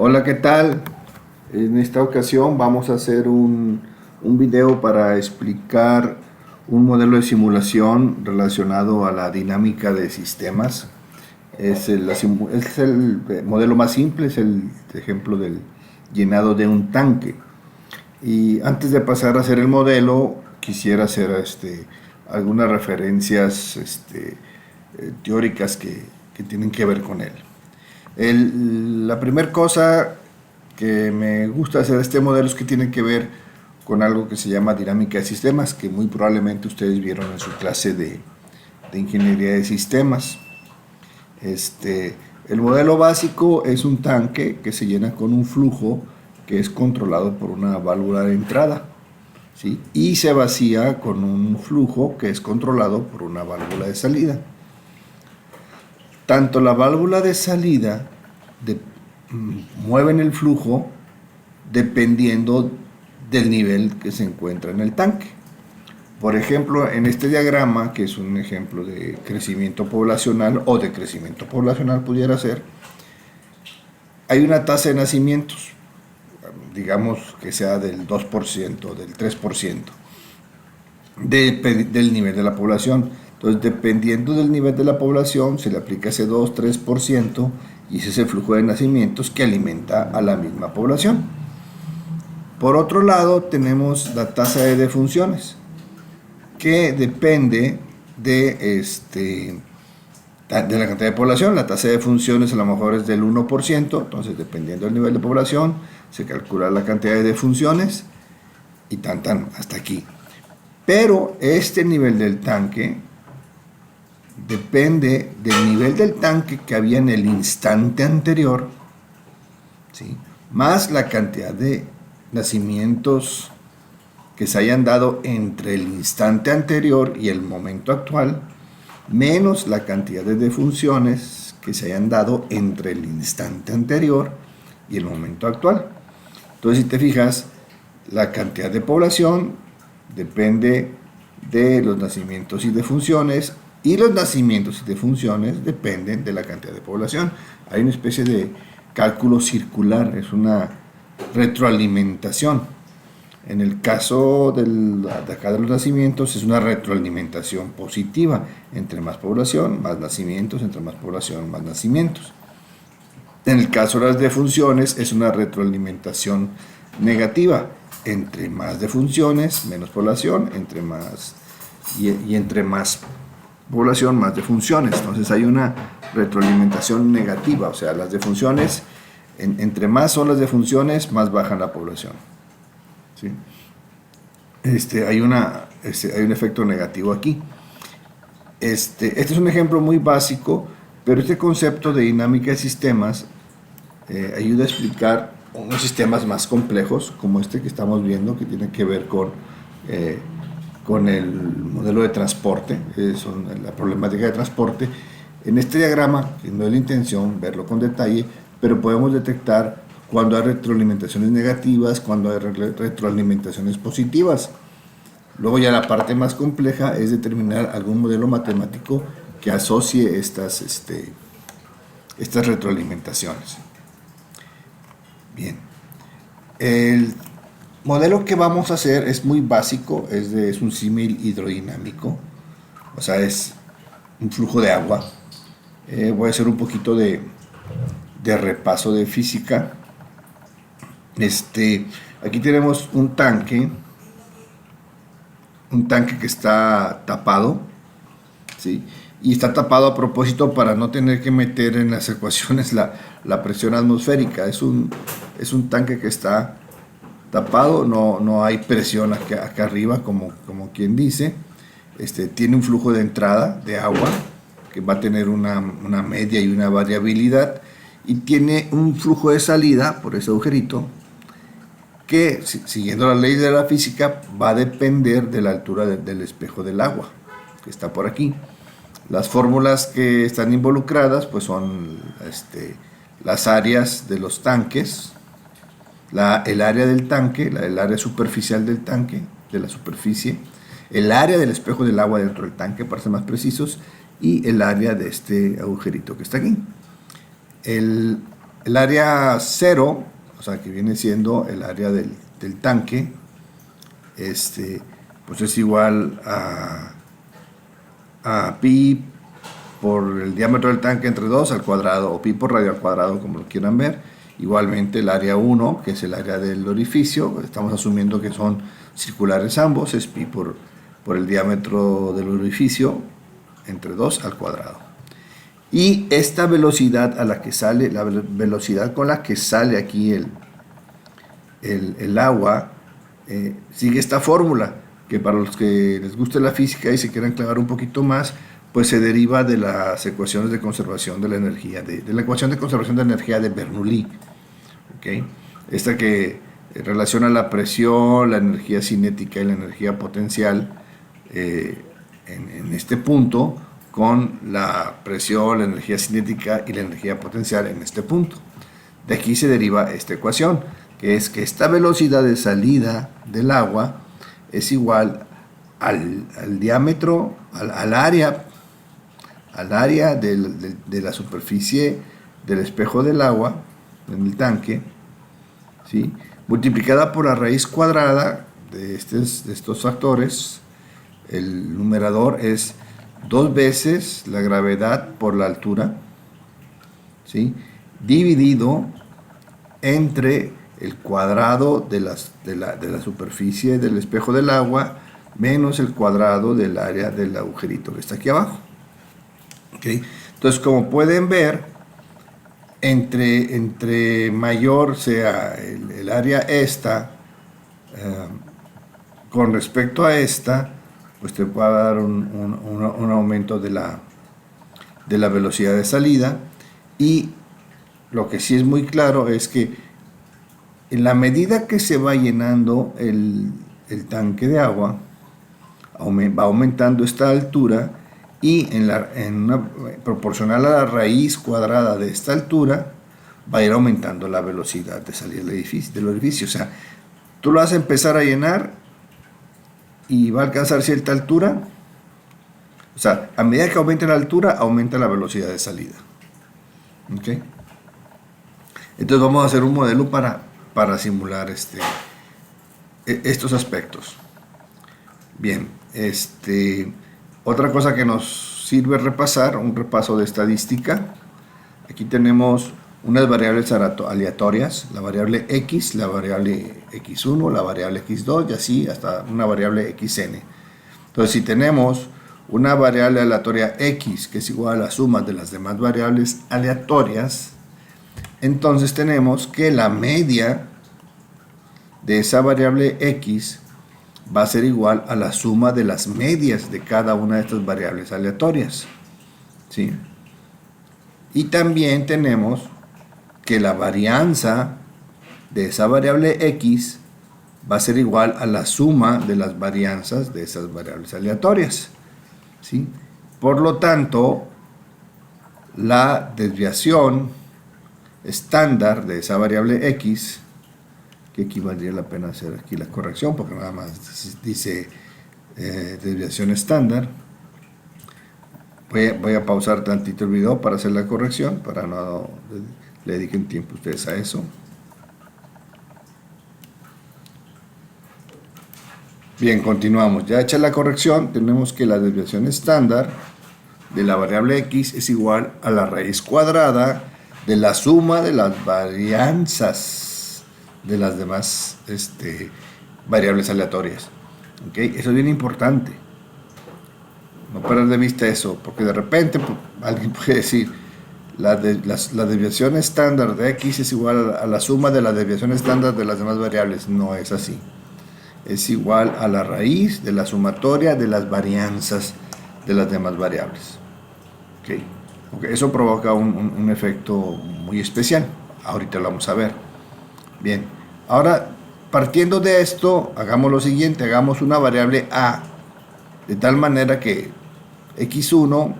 Hola, ¿qué tal? En esta ocasión vamos a hacer un video para explicar un modelo de simulación relacionado a la dinámica de sistemas. Es el modelo más simple, es el ejemplo del llenado de un tanque. Y antes de pasar a hacer el modelo, quisiera hacer algunas referencias teóricas que tienen que ver con él. La primera cosa que me gusta hacer de este modelo es que tiene que ver con algo que se llama dinámica de sistemas, que muy probablemente ustedes vieron en su clase de ingeniería de sistemas. El modelo básico es un tanque que se llena con un flujo que es controlado por una válvula de entrada, ¿sí? Y se vacía con un flujo que es controlado por una válvula de salida. Tanto la válvula de salida mueven el flujo dependiendo del nivel que se encuentra en el tanque. Por ejemplo, en este diagrama, que es un ejemplo de crecimiento poblacional o de crecimiento poblacional pudiera ser, hay una tasa de nacimientos, digamos que sea del 2%, del 3%, del nivel de la población. Entonces, dependiendo del nivel de la población, se le aplica ese 2-3% y ese es el flujo de nacimientos que alimenta a la misma población. Por otro lado, tenemos la tasa de defunciones, que depende de la cantidad de población. La tasa de defunciones a lo mejor es del 1%, entonces dependiendo del nivel de población, se calcula la cantidad de defunciones y hasta aquí. Pero este nivel del tanque depende del nivel del tanque que había en el instante anterior, ¿sí? Más la cantidad de nacimientos que se hayan dado entre el instante anterior y el momento actual, menos la cantidad de defunciones que se hayan dado entre el instante anterior y el momento actual. Entonces, si te fijas, la cantidad de población depende de los nacimientos y defunciones, y los nacimientos y defunciones dependen de la cantidad de población. Hay una especie de cálculo circular, es una retroalimentación. En el caso de acá de los nacimientos es una retroalimentación positiva. Entre más población, más nacimientos, entre más población, más nacimientos. En el caso de las defunciones es una retroalimentación negativa. Entre más defunciones, menos población, entre más población, más defunciones. Entonces hay una retroalimentación negativa, o sea, las defunciones, entre más son las defunciones, más baja la población. ¿Sí? Hay un efecto negativo aquí. Este es un ejemplo muy básico, pero este concepto de dinámica de sistemas ayuda a explicar unos sistemas más complejos, como este que estamos viendo, que tiene que ver con el modelo de transporte, la problemática de transporte. En este diagrama, que no es la intención verlo con detalle, pero podemos detectar cuando hay retroalimentaciones negativas, cuando hay retroalimentaciones positivas. Luego ya la parte más compleja es determinar algún modelo matemático que asocie estas retroalimentaciones. Bien. El modelo que vamos a hacer es muy básico, es un símil hidrodinámico, o sea, es un flujo de agua. Voy a hacer un poquito de repaso de física. Aquí tenemos un tanque que está tapado, ¿sí? Y está tapado a propósito para no tener que meter en las ecuaciones la presión atmosférica. Es un tanque que está tapado, no hay presión acá arriba, como quien dice. Tiene un flujo de entrada de agua que va a tener una media y una variabilidad, y tiene un flujo de salida por ese agujerito que, siguiendo las leyes de la física, va a depender de la altura del espejo del agua, que está por aquí. Las fórmulas que están involucradas pues son las áreas de los tanques, el área del tanque, el área superficial del tanque, de la superficie, el área del espejo del agua dentro del tanque, para ser más precisos, y el área de este agujerito que está aquí. El área 0, o sea, que viene siendo el área del tanque, pues es igual a pi por el diámetro del tanque entre 2 al cuadrado, o pi por radio al cuadrado, como lo quieran ver. Igualmente el área 1, que es el área del orificio, estamos asumiendo que son circulares ambos, es pi por el diámetro del orificio entre 2 al cuadrado. Y esta velocidad a la que sale, la velocidad con la que sale aquí el agua, sigue esta fórmula, que para los que les guste la física y se quieran clavar un poquito más, pues se deriva de las ecuaciones de conservación de la energía, de la ecuación de conservación de energía de Bernoulli. ¿Okay? Esta que relaciona la presión, la energía cinética y la energía potencial en este punto con la presión, la energía cinética y la energía potencial en este punto. De aquí se deriva esta ecuación, que es que esta velocidad de salida del agua es igual al diámetro, al área de la superficie del espejo del agua en el tanque, ¿sí?, multiplicada por la raíz cuadrada de estos factores. El numerador es 2 veces la gravedad por la altura, ¿sí?, dividido entre el cuadrado de la superficie del espejo del agua menos el cuadrado del área del agujerito que está aquí abajo. ¿Okay? Entonces, como pueden ver, entre mayor sea el área esta con respecto a esta, pues te puede dar un aumento de la velocidad de salida. Y lo que sí es muy claro es que en la medida que se va llenando el tanque de agua, va aumentando esta altura, y proporcional a la raíz cuadrada de esta altura va a ir aumentando la velocidad de salida del orificio. O sea, tú lo vas a empezar a llenar y va a alcanzar cierta altura. O sea, a medida que aumente la altura, aumenta la velocidad de salida. ¿Okay? Entonces vamos a hacer un modelo para simular estos aspectos. Bien, otra cosa que nos sirve repasar, un repaso de estadística. Aquí tenemos unas variables aleatorias, la variable x, la variable x1, la variable x2 y así hasta una variable xn. Entonces, si tenemos una variable aleatoria x que es igual a la suma de las demás variables aleatorias, entonces tenemos que la media de esa variable x va a ser igual a la suma de las medias de cada una de estas variables aleatorias, ¿sí? Y también tenemos que la varianza de esa variable x va a ser igual a la suma de las varianzas de esas variables aleatorias, ¿sí? Por lo tanto, la desviación estándar de esa variable x, que aquí valdría la pena hacer aquí la corrección porque nada más dice desviación estándar. Voy a pausar tantito el video para hacer la corrección, para no le dediquen tiempo ustedes a eso. Bien, continuamos. Ya hecha la corrección, tenemos que la desviación estándar de la variable x es igual a la raíz cuadrada de la suma de las varianzas de las demás variables aleatorias. ¿Okay? Eso es bien importante. No perder de vista eso, porque de repente alguien puede decir la desviación estándar de x es igual a la suma de la desviación estándar de las demás variables. No es así. Es igual a la raíz de la sumatoria de las varianzas de las demás variables. ¿Okay? Okay, eso provoca un efecto muy especial. Ahorita lo vamos a ver. Bien, ahora partiendo de esto, hagamos lo siguiente, hagamos una variable a, de tal manera que x1,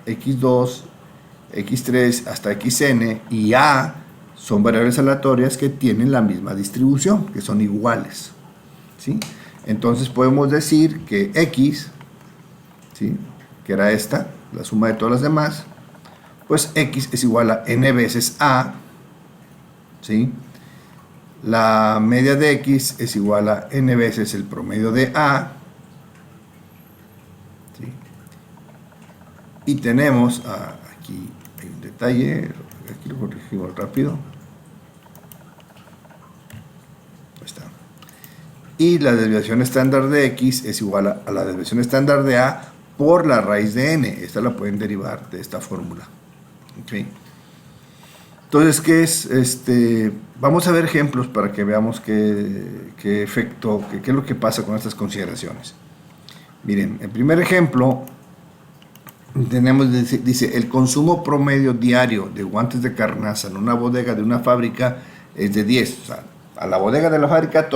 x2, x3 hasta xn y a son variables aleatorias que tienen la misma distribución, que son iguales, ¿sí? Entonces podemos decir que x, ¿sí?, que era esta, la suma de todas las demás, pues x es igual a n veces a, ¿sí? La media de X es igual a n veces el promedio de A, ¿sí? Y tenemos, aquí hay un detalle, aquí lo corregimos rápido. Ahí está. Y la desviación estándar de X es igual a la desviación estándar de A por la raíz de n. Esta la pueden derivar de esta fórmula. ¿Okay? Entonces, ¿qué es? Vamos a ver ejemplos para que veamos qué efecto, qué es lo que pasa con estas consideraciones. Miren, el primer ejemplo, tenemos, dice, el consumo promedio diario de guantes de carnaza en una bodega de una fábrica es de 10. O sea, a la bodega de la fábrica,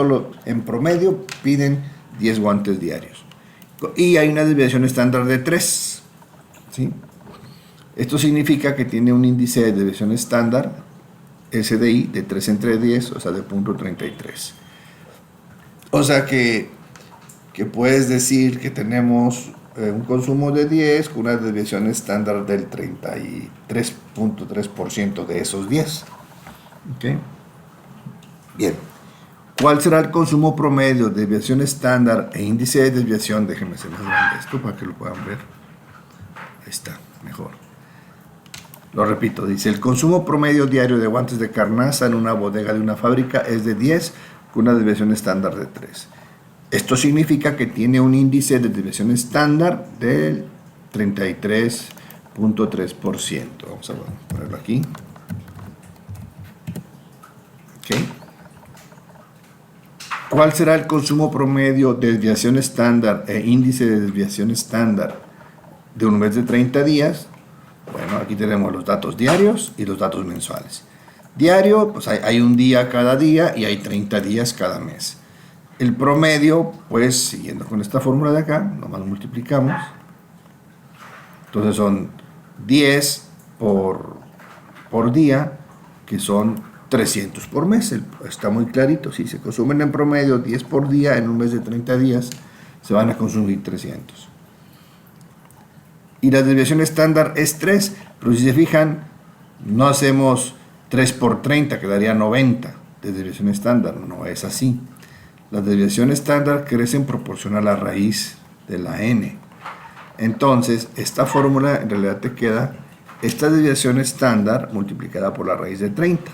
en promedio, piden 10 guantes diarios. Y hay una desviación estándar de 3. ¿Sí? Esto significa que tiene un índice de desviación estándar, SDI, de 3 entre 10, o sea, de 0.33. O sea que puedes decir que tenemos un consumo de 10 con una desviación estándar del 33.3% de esos 10. ¿Okay? Bien. ¿Cuál será el consumo promedio, desviación estándar e índice de desviación? Déjenme hacer más grande esto para que lo puedan ver. Ahí está, mejor. Lo repito, dice, el consumo promedio diario de guantes de carnaza en una bodega de una fábrica es de 10 con una desviación estándar de 3. Esto significa que tiene un índice de desviación estándar del 33.3%. Vamos a ponerlo aquí. ¿Ok? ¿Cuál será el consumo promedio de desviación estándar e índice de desviación estándar de un mes de 30 días? Bueno, aquí tenemos los datos diarios y los datos mensuales. Diario, pues hay un día cada día y hay 30 días cada mes. El promedio, pues siguiendo con esta fórmula de acá, nomás multiplicamos. Entonces son 10 por día, que son 300 por mes. Está muy clarito. Si se consumen en promedio 10 por día en un mes de 30 días, se van a consumir 300. Y la desviación estándar es 3, pero si se fijan, no hacemos 3 por 30, quedaría 90 de desviación estándar. No es así. La desviación estándar crece en proporción a la raíz de la n. Entonces, esta fórmula en realidad te queda esta desviación estándar multiplicada por la raíz de 30.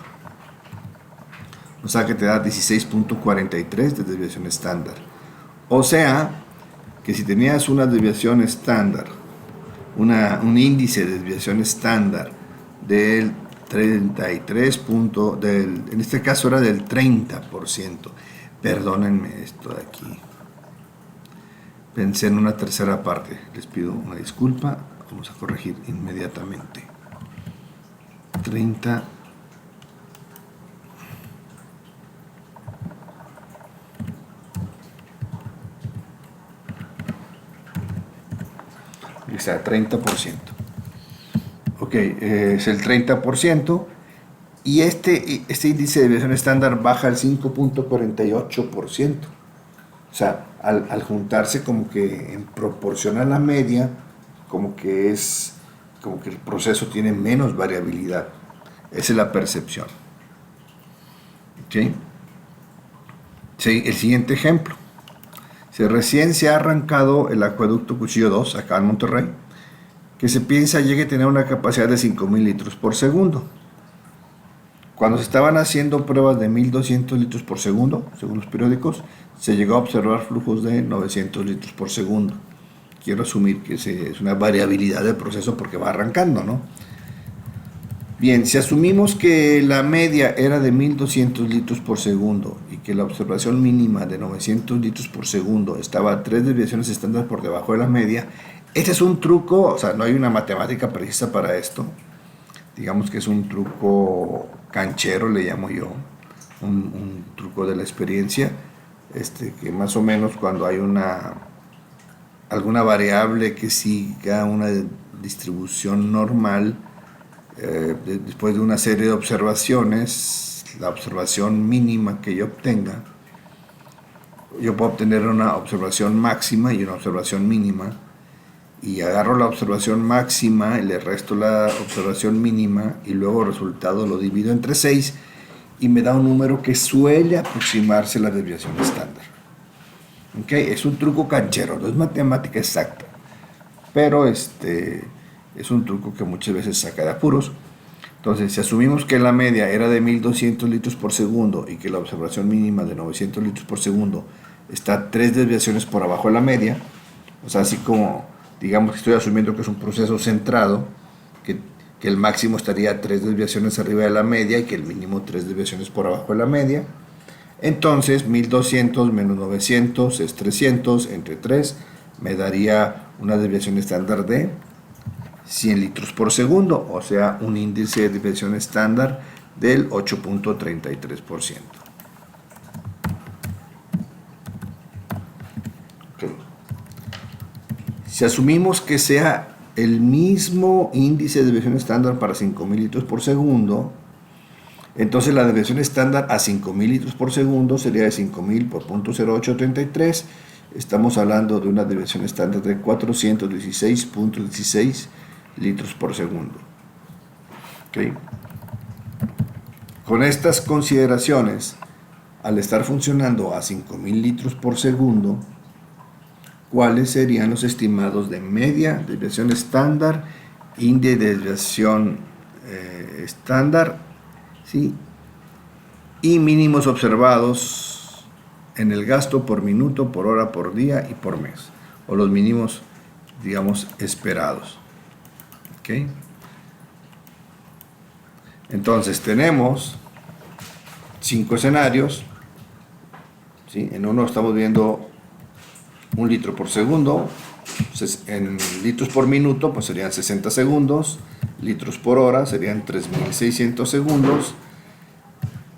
O sea que te da 16.43 de desviación estándar. O sea que si tenías una desviación estándar, un índice de desviación estándar del 33 en este caso era del 30%. Perdónenme esto de aquí. Pensé en una tercera parte. Les pido una disculpa. Vamos a corregir inmediatamente. 30. O sea, 30%. Ok, es el 30%. Y este índice de desviación estándar baja al 5.48%. O sea, al juntarse como que en proporción a la media, como que el proceso tiene menos variabilidad. Esa es la percepción. ¿Ok? Sí, el siguiente ejemplo. Si recién se ha arrancado el acueducto Cuchillo 2, acá en Monterrey, que se piensa llegue a tener una capacidad de 5.000 litros por segundo. Cuando se estaban haciendo pruebas de 1.200 litros por segundo, según los periódicos, se llegó a observar flujos de 900 litros por segundo. Quiero asumir que es una variabilidad del proceso porque va arrancando, ¿no? Bien, si asumimos que la media era de 1.200 litros por segundo y que la observación mínima de 900 litros por segundo estaba a 3 desviaciones estándar por debajo de la media, este es un truco, o sea, no hay una matemática precisa para esto. Digamos que es un truco canchero, le llamo yo, un truco de la experiencia, que más o menos cuando hay alguna variable que siga una distribución normal, después de una serie de observaciones, la observación mínima que yo obtenga, yo puedo obtener una observación máxima y una observación mínima, y agarro la observación máxima y le resto la observación mínima y luego el resultado lo divido entre 6 y me da un número que suele aproximarse a la desviación estándar. ¿Okay? Es un truco canchero, no es matemática exacta, pero es un truco que muchas veces saca de apuros. Entonces, si asumimos que la media era de 1200 litros por segundo y que la observación mínima de 900 litros por segundo está 3 desviaciones por abajo de la media, o sea, así como, digamos que estoy asumiendo que es un proceso centrado, que el máximo estaría 3 desviaciones arriba de la media y que el mínimo 3 desviaciones por abajo de la media, entonces 1200 menos 900 es 300, entre 3 me daría una desviación estándar de 100 litros por segundo, o sea, un índice de desviación estándar del 8.33%. Okay. Si asumimos que sea el mismo índice de desviación estándar para 5000 litros por segundo, entonces la desviación estándar a 5000 litros por segundo sería de 5000 por 0.0833. Estamos hablando de una desviación estándar de 416.16 litros por segundo. ¿Okay? Con estas consideraciones, al estar funcionando a 5000 litros por segundo, ¿cuáles serían los estimados de media, desviación estándar, índice de desviación estándar, ¿sí? Y mínimos observados en el gasto por minuto, por hora, por día y por mes, o los mínimos, digamos, esperados? ¿Okay? Entonces tenemos 5 escenarios, ¿sí? En uno estamos viendo 1 litro por segundo, en litros por minuto pues serían 60 segundos, litros por hora serían 3600 segundos,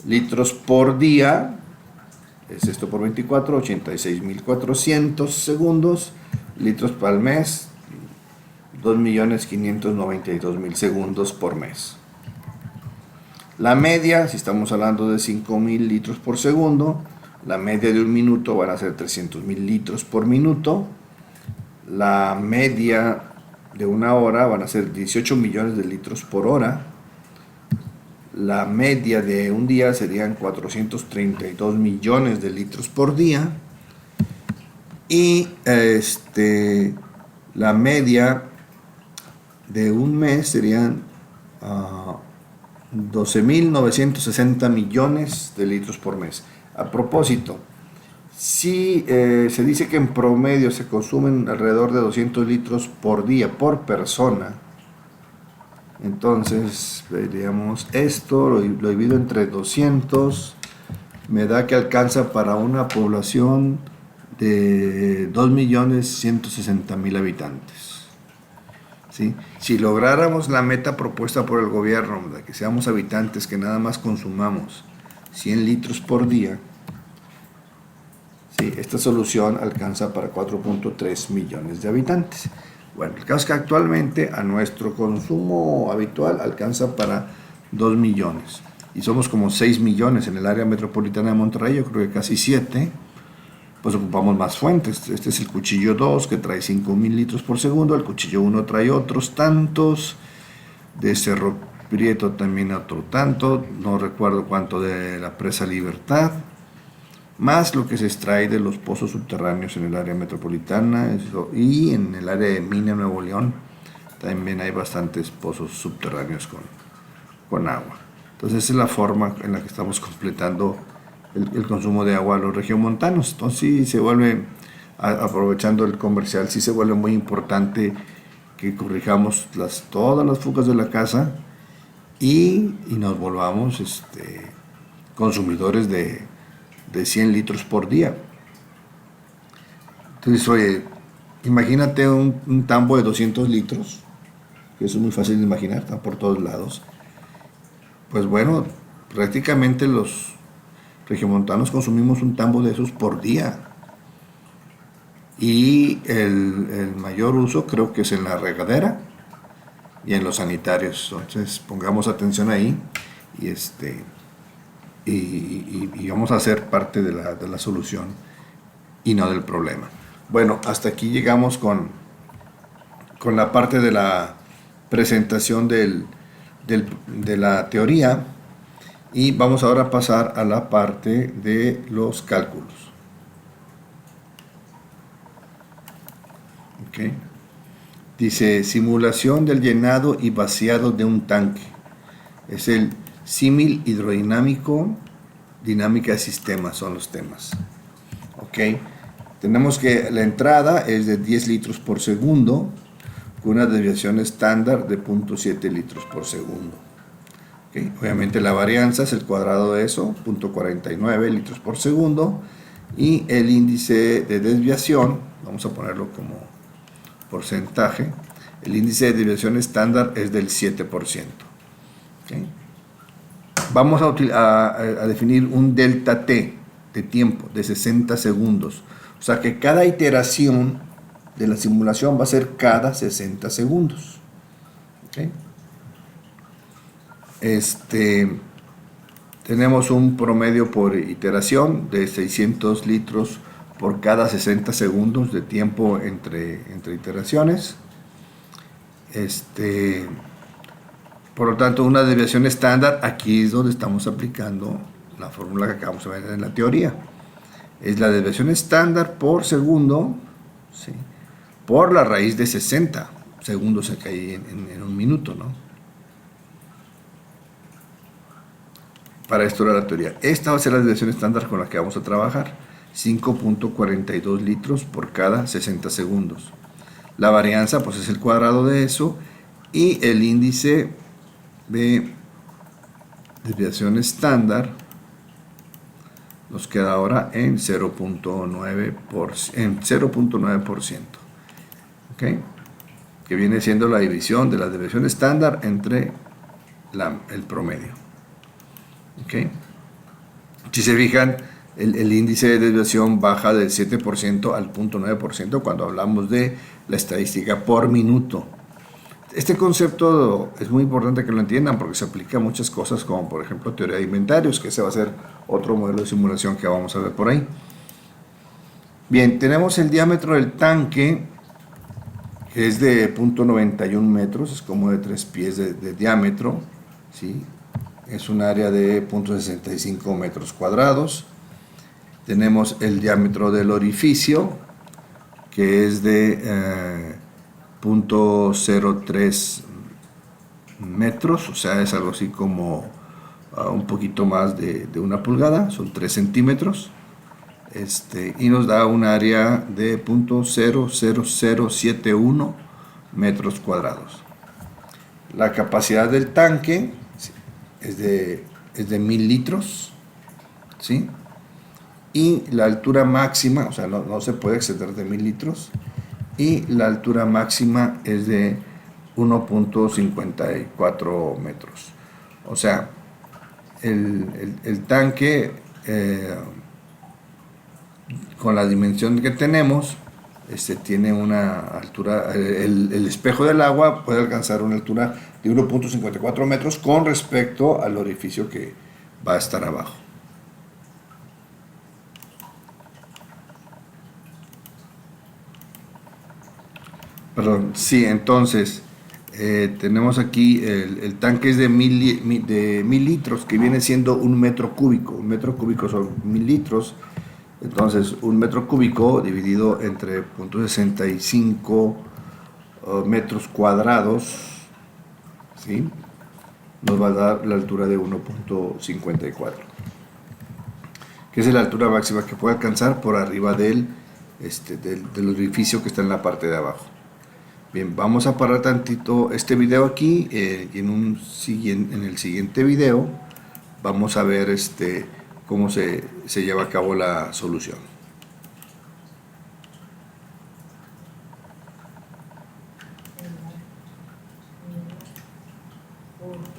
litros por día, es esto por 24, 86400 segundos, litros para el mes, 2.592.000 segundos por mes. La media, si estamos hablando de 5.000 litros por segundo, la media de un minuto van a ser 300.000 litros por minuto. La media de una hora van a ser 18 millones de litros por hora. La media de un día serían 432 millones de litros por día. Y la media de un mes serían 12.960 millones de litros por mes. A propósito, si se dice que en promedio se consumen alrededor de 200 litros por día por persona, entonces veríamos esto, lo divido entre 200, me da que alcanza para una población de 2.160.000 habitantes. ¿Sí? Si lográramos la meta propuesta por el gobierno, de que seamos habitantes que nada más consumamos 100 litros por día, ¿sí? Esta solución alcanza para 4.3 millones de habitantes. Bueno, el caso es que actualmente a nuestro consumo habitual alcanza para 2 millones. Y somos como 6 millones en el área metropolitana de Monterrey, yo creo que casi 7. Pues ocupamos más fuentes. Este es el cuchillo 2 que trae 5.000 litros por segundo, el cuchillo 1 trae otros tantos, de Cerro Prieto también otro tanto, no recuerdo cuánto de la presa Libertad, más lo que se extrae de los pozos subterráneos en el área metropolitana y en el área de Mina, Nuevo León, también hay bastantes pozos subterráneos con agua. Entonces esa es la forma en la que estamos completando el consumo de agua a los regiomontanos. Entonces sí se vuelve, aprovechando el comercial, sí se vuelve muy importante que corrijamos todas las fugas de la casa y nos volvamos consumidores de 100 litros por día. Entonces, oye, imagínate un tambo de 200 litros, que eso es muy fácil de imaginar, está por todos lados. Pues bueno, prácticamente los regiomontanos consumimos un tambo de esos por día. Y el mayor uso creo que es en la regadera y en los sanitarios. Entonces pongamos atención ahí y vamos a ser parte de la solución y no del problema. Bueno, hasta aquí llegamos con la parte de la presentación de la teoría. Y vamos ahora a pasar a la parte de los cálculos. Okay. Dice simulación del llenado y vaciado de un tanque. Es el símil hidrodinámico, dinámica de sistemas son los temas. Ok. Tenemos que la entrada es de 10 litros por segundo con una desviación estándar de 0.7 litros por segundo. Okay. Obviamente la varianza es el cuadrado de eso, 0.49 litros por segundo, y el índice de desviación, vamos a ponerlo como porcentaje, el índice de desviación estándar es del 7%. Okay. Vamos a definir un delta t de tiempo de 60 segundos, o sea que cada iteración de la simulación va a ser cada 60 segundos. Okay. Tenemos un promedio por iteración de 600 litros por cada 60 segundos de tiempo entre iteraciones. Por lo tanto, una desviación estándar, aquí es donde estamos aplicando la fórmula que acabamos de ver en la teoría. Es la desviación estándar por segundo, ¿sí?, por la raíz de 60 segundos acá en un minuto, ¿no? Para esto era la teoría. Esta va a ser la desviación estándar con la que vamos a trabajar. 5.42 litros por cada 60 segundos. La varianza pues es el cuadrado de eso, y el índice de desviación estándar nos queda ahora en 0.9%. ¿Okay? Que viene siendo la división de la desviación estándar entre el promedio. ¿Okay? Si se fijan, el índice de desviación baja del 7% al 0.9% cuando hablamos de la estadística por minuto. Este concepto es muy importante que lo entiendan porque se aplica a muchas cosas, como por ejemplo teoría de inventarios, que ese va a ser otro modelo de simulación que vamos a ver por ahí. Bien, tenemos el diámetro del tanque, que es de 0.91 metros, es como de 3 pies de diámetro, ¿sí? Es un área de 0.65 metros cuadrados. Tenemos el diámetro del orificio, que es de 0.03 metros, o sea, es algo así como un poquito más de 1 pulgada, son 3 centímetros, y nos da un área de 0.00071 metros cuadrados. La capacidad del tanque es de 1000 litros, ¿sí? Y la altura máxima, o sea, no se puede exceder de 1000 litros, y la altura máxima es de 1.54 metros. O sea, el tanque, con la dimensión que tenemos, tiene una altura, el espejo del agua puede alcanzar una altura de 1.54 metros con respecto al orificio que va a estar abajo. Perdón, sí, entonces tenemos aquí el tanque es de 1000 litros, que viene siendo 1 metro cúbico. 1 metro cúbico son 1000 litros. Entonces, 1 metro cúbico dividido entre 0.65 metros cuadrados, ¿sí?, nos va a dar la altura de 1.54, que es la altura máxima que puede alcanzar por arriba del orificio que está en la parte de abajo. Bien, vamos a parar tantito este video aquí, y en el siguiente video vamos a ver cómo se lleva a cabo la solución.